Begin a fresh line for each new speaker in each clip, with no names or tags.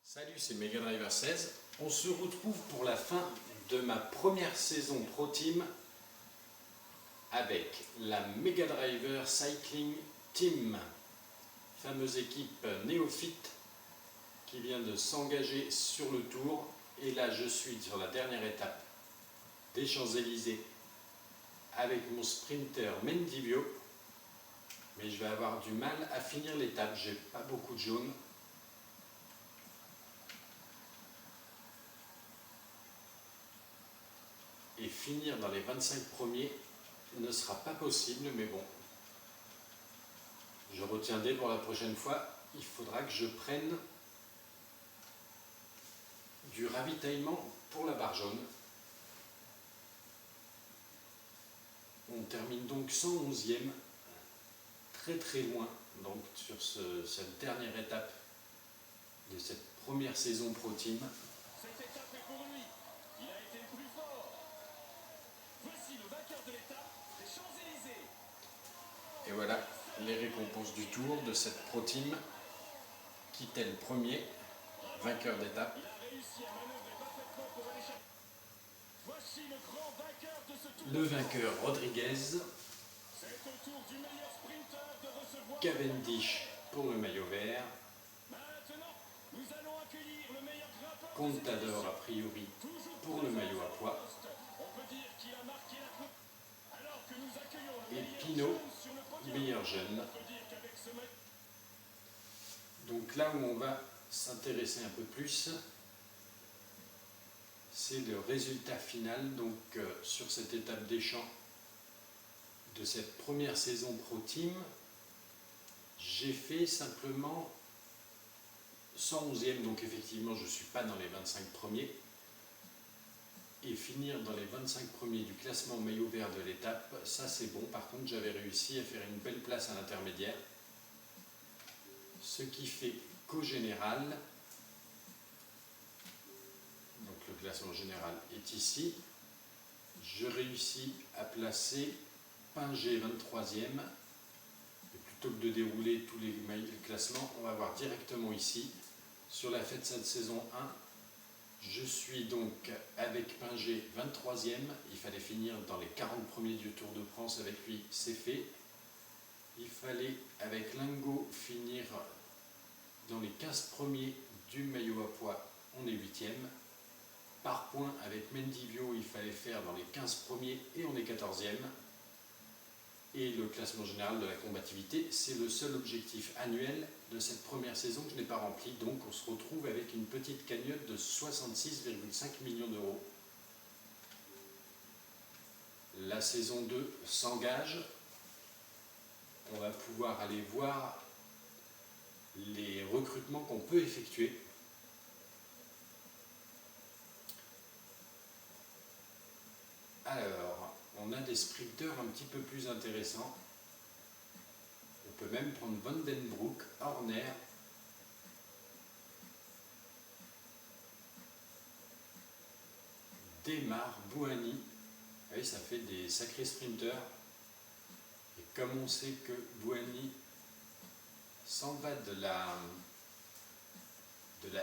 Salut, c'est Mega Driver 16. On se retrouve pour la fin de ma première saison Pro Team avec la Mega Driver Cycling Team, fameuse équipe néophyte qui vient de s'engager sur le tour. Et là, je suis sur la dernière étape des Champs-Élysées avec mon sprinter Mendivio. Mais je vais avoir du mal à finir l'étape, j'ai pas beaucoup de jaune. Et finir dans les 25 premiers ne sera pas possible, mais bon, je retiendrai pour la prochaine fois. Il faudra que je prenne du ravitaillement pour la barre jaune. On termine donc 111e, très très loin, donc sur cette dernière étape de cette première saison Pro Team.
Cette étape est pour lui. Il a été le plus fort. Voici le vainqueur de l'étape des Champs-Élysées.
Et voilà les récompenses du tour de cette Pro Team. Kittel premier, vainqueur d'étape.
Il a réussi à manœuvrer parfaitement pour aller chercher. Voici le grand vainqueur de ce tour.
Le vainqueur Rodriguez,
C'est au tour du meilleur sprinter de recevoir.
Cavendish pour le maillot vert,
Maintenant, nous allons accueillir le meilleur grimpeur.
Contador a priori
Toujours
pour le maillot à pois,
On peut dire qu'il a marqué la coupe. Alors que nous accueillons le
et
meilleur
Pinot,
jeune sur le podium.
meilleur jeune.
On peut dire qu'avec ce match.
Donc là où on va s'intéresser un peu plus, c'est le résultat final donc sur cette étape des champs de cette première saison Pro Team. J'ai fait simplement 111e, donc effectivement je ne suis pas dans les 25 premiers. Et finir dans les 25 premiers du classement maillot vert de l'étape, ça c'est bon. Par contre, j'avais réussi à faire une belle place à l'intermédiaire. Ce qui fait qu'au général, donc le classement général est ici, je réussis à placer Pinger 23e. Et plutôt que de dérouler tous les classements, on va voir directement ici, sur la fête de cette saison 1. Je suis donc avec Pinger 23e, il fallait finir dans les 40 premiers du Tour de France avec lui, c'est fait. Il fallait avec Lingo finir dans les 15 premiers du maillot à pois, on est 8e. Par point avec Mendivio, il fallait faire dans les 15 premiers et on est 14e. Et le classement général de la combativité, c'est le seul objectif annuel de cette première saison que je n'ai pas rempli. Donc on se retrouve avec une petite cagnotte de 66,5 millions d'euros. La saison 2 s'engage. On va pouvoir aller voir les recrutements qu'on peut effectuer. Alors, on a des sprinteurs un petit peu plus intéressants. On peut même prendre Vandenbroek, Horner, Demar, Bouhanni. Oui, ça fait des sacrés sprinteurs. Et comme on sait que Bouhanni s'en va de la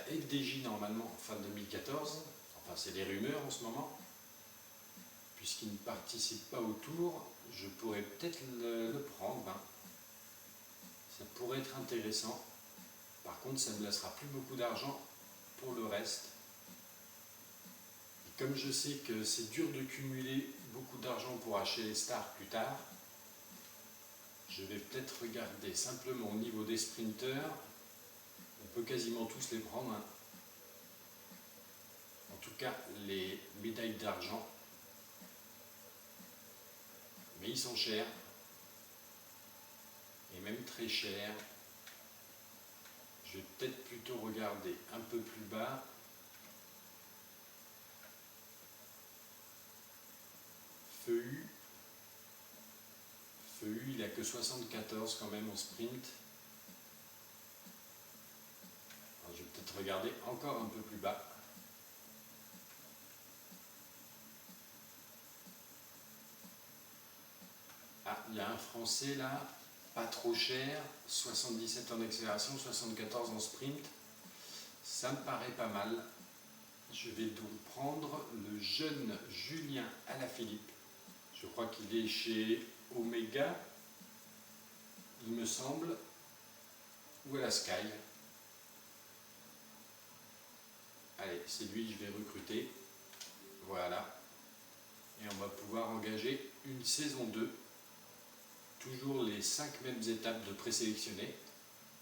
FDJ normalement en fin 2014, enfin c'est des rumeurs en ce moment, puisqu'il ne participe pas au tour, je pourrais peut-être le prendre. Hein. Ça pourrait être intéressant. Par contre, ça ne me laissera plus beaucoup d'argent pour le reste. Et comme je sais que c'est dur de cumuler beaucoup d'argent pour acheter les stars plus tard, je vais peut-être regarder simplement au niveau des sprinteurs. On peut quasiment tous les prendre. Hein. En tout cas, les médailles d'argent. Mais ils sont chers, et même très chers. Je vais peut-être plutôt regarder un peu plus bas. Feu, il n'a que 74 quand même en sprint. Alors, je vais peut-être regarder encore un peu plus bas. Ah, il y a un Français là, pas trop cher, 77 en accélération, 74 en sprint. Ça me paraît pas mal. Je vais donc prendre le jeune Julien Alaphilippe. Je crois qu'il est chez Omega, il me semble, ou à la Sky. Allez, c'est lui que je vais recruter. Voilà. Et on va pouvoir engager une saison 2. Toujours les 5 mêmes étapes de présélectionner.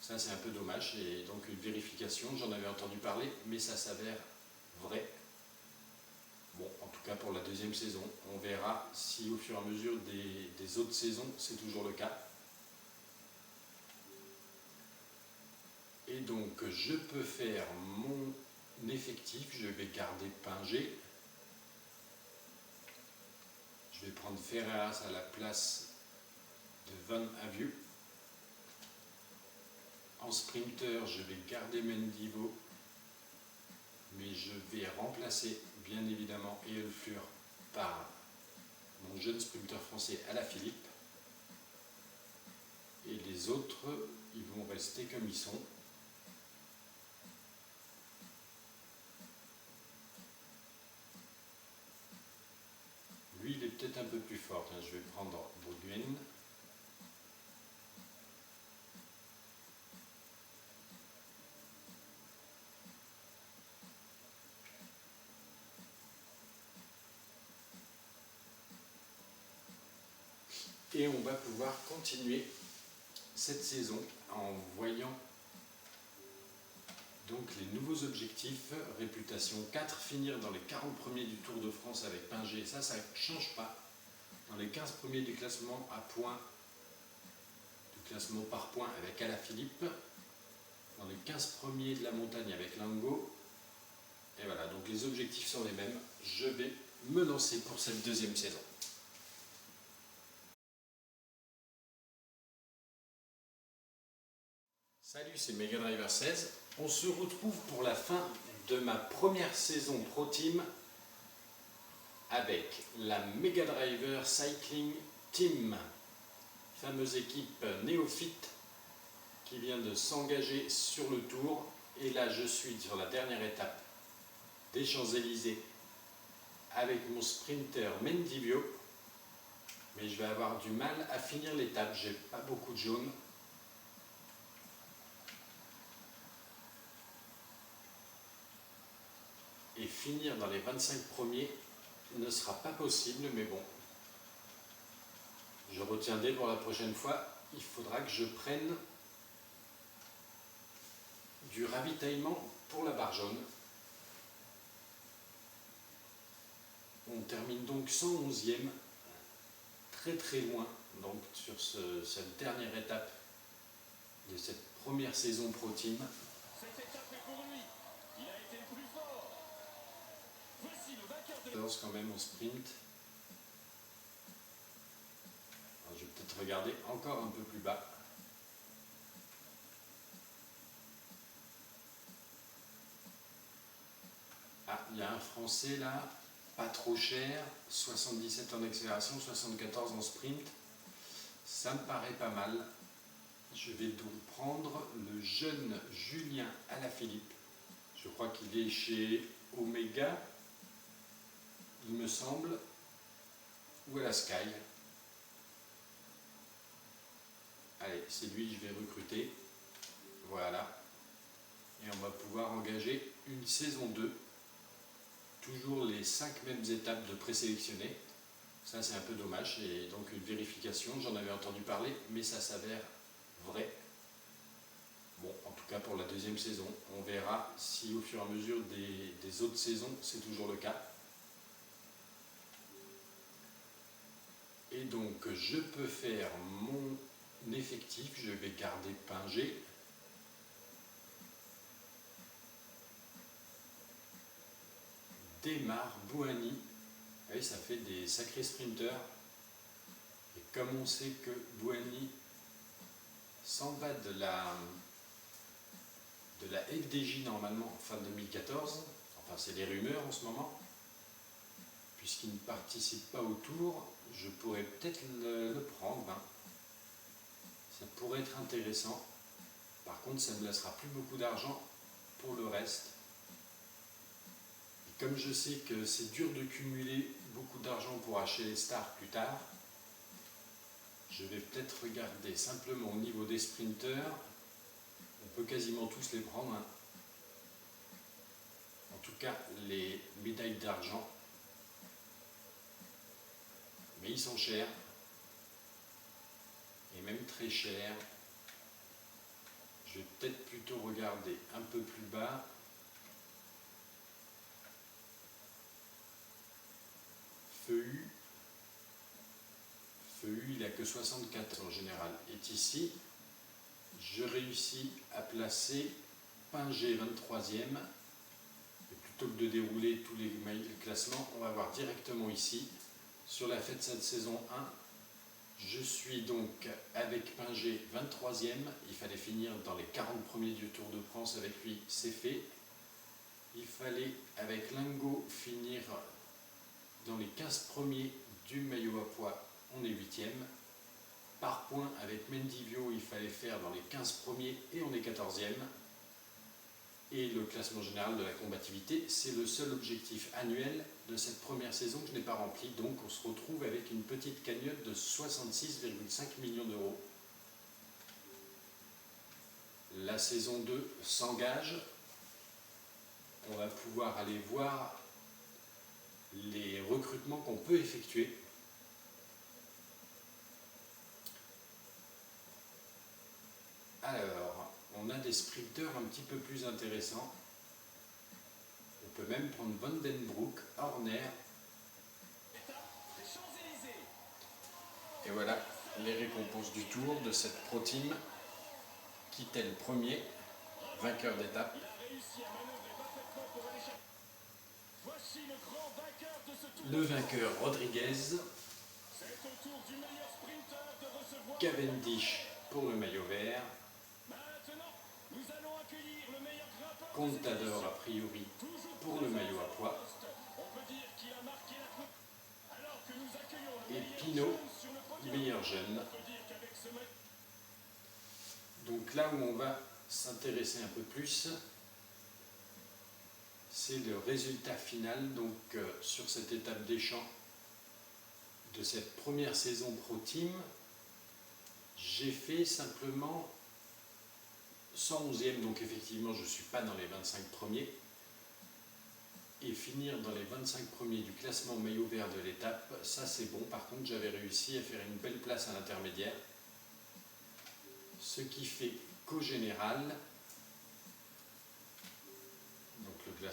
Ça, c'est un peu dommage. Et donc une vérification, j'en avais entendu parler, mais ça s'avère vrai. Bon, en tout cas pour la deuxième saison. On verra si au fur et à mesure des autres saisons, c'est toujours le cas. Et donc, je peux faire mon effectif. Je vais garder Pinger. Je vais prendre Ferreras à la place de Van Avieu. En sprinter, je vais garder Mendivo, mais je vais remplacer bien évidemment Eulfur par mon jeune sprinter français Alaphilippe. Et les autres, ils vont rester comme ils sont. Lui, il est peut-être un peu plus fort. Je vais prendre Baudouin. Et on va pouvoir continuer cette saison en voyant donc les nouveaux objectifs. Réputation 4, finir dans les 40 premiers du Tour de France avec Pinger. Ça ne change pas. Dans les 15 premiers du classement à points, du classement par points avec Alaphilippe. Dans les 15 premiers de la montagne avec Lango. Et voilà, donc les objectifs sont les mêmes. Je vais me lancer pour cette deuxième saison. Salut, c'est Mega Driver 16. On se retrouve pour la fin de ma première saison Pro Team avec la Mega Driver Cycling Team, fameuse équipe néophyte qui vient de s'engager sur le Tour. Et là, je suis sur la dernière étape des Champs-Élysées avec mon sprinter Mendivio. Mais je vais avoir du mal à finir l'étape, j'ai pas beaucoup de jaune. Et finir dans les 25 premiers ne sera pas possible, mais bon. Je retiendrai pour la prochaine fois, il faudra que je prenne du ravitaillement pour la barre jaune. On termine donc 111e, très très loin, donc sur cette dernière étape de cette première saison Pro Team.
Cette étape est pour lui. Il a été le plus fort. Voici le vainqueur de
14 quand même en sprint. Alors, je vais peut-être regarder encore un peu plus bas. Ah, il y a un Français là, pas trop cher, 77 en accélération, 74 en sprint. Ça me paraît pas mal. Je vais donc prendre le jeune Julien Alaphilippe. Je crois qu'il est chez Omega, il me semble, ou à la Sky. Allez, c'est lui que je vais recruter. Voilà. Et on va pouvoir engager une saison 2. Toujours les 5 mêmes étapes de présélectionner. Ça, c'est un peu dommage. Et donc une vérification, j'en avais entendu parler, mais ça s'avère vrai. Bon, en tout cas pour la deuxième saison. On verra si au fur et à mesure des autres saisons, c'est toujours le cas. Et donc, je peux faire mon effectif. Je vais garder Pinger. Démarre Bouhanni. Oui, ça fait des sacrés sprinters. Et comme on sait que Bouhanni s'en va de la FDJ normalement fin 2014, enfin c'est des rumeurs en ce moment, puisqu'il ne participe pas au Tour, je pourrais peut-être le prendre. Hein. Ça pourrait être intéressant. Par contre, ça ne me laissera plus beaucoup d'argent pour le reste. Et comme je sais que c'est dur de cumuler beaucoup d'argent pour acheter les stars plus tard, je vais peut-être regarder simplement au niveau des sprinters. On peut quasiment tous les prendre, hein. En tout cas les médailles d'argent. Mais ils sont chers. Et même très chers. Je vais peut-être plutôt regarder un peu plus bas. Feu U, il n'a que 64 en général, est ici. Je réussis à placer Pingé 23e. Et plutôt que de dérouler tous les classements, on va voir directement ici, sur la fête de cette saison 1. Je suis donc avec Pingé 23e. Il fallait finir dans les 40 premiers du Tour de France avec lui, c'est fait. Il fallait avec Lingo finir dans les 15 premiers du maillot à pois, on est 8e. Par point avec Mendivio, il fallait faire dans les 15 premiers et on est 14e. Et le classement général de la combativité, c'est le seul objectif annuel de cette première saison que je n'ai pas rempli. Donc on se retrouve avec une petite cagnotte de 66,5 millions d'euros. La saison 2 s'engage. On va pouvoir aller voir les recrutements qu'on peut effectuer. Alors, on a des sprinteurs un petit peu plus intéressants. On peut même prendre Vandenbroek, Horner. Et voilà les récompenses du tour de cette Pro Team. Kittel premier, vainqueur d'étape. Le vainqueur Rodriguez. Cavendish pour le maillot vert. Contador a priori pour le maillot à pois. Et Pinot, meilleur jeune. Donc là où on va s'intéresser un peu plus, c'est le résultat final donc sur cette étape des champs de cette première saison Pro Team. J'ai fait simplement 111e, donc effectivement je ne suis pas dans les 25 premiers. Et finir dans les 25 premiers du classement maillot vert de l'étape, ça c'est bon. Par contre j'avais réussi à faire une belle place à l'intermédiaire. Ce qui fait qu'au général,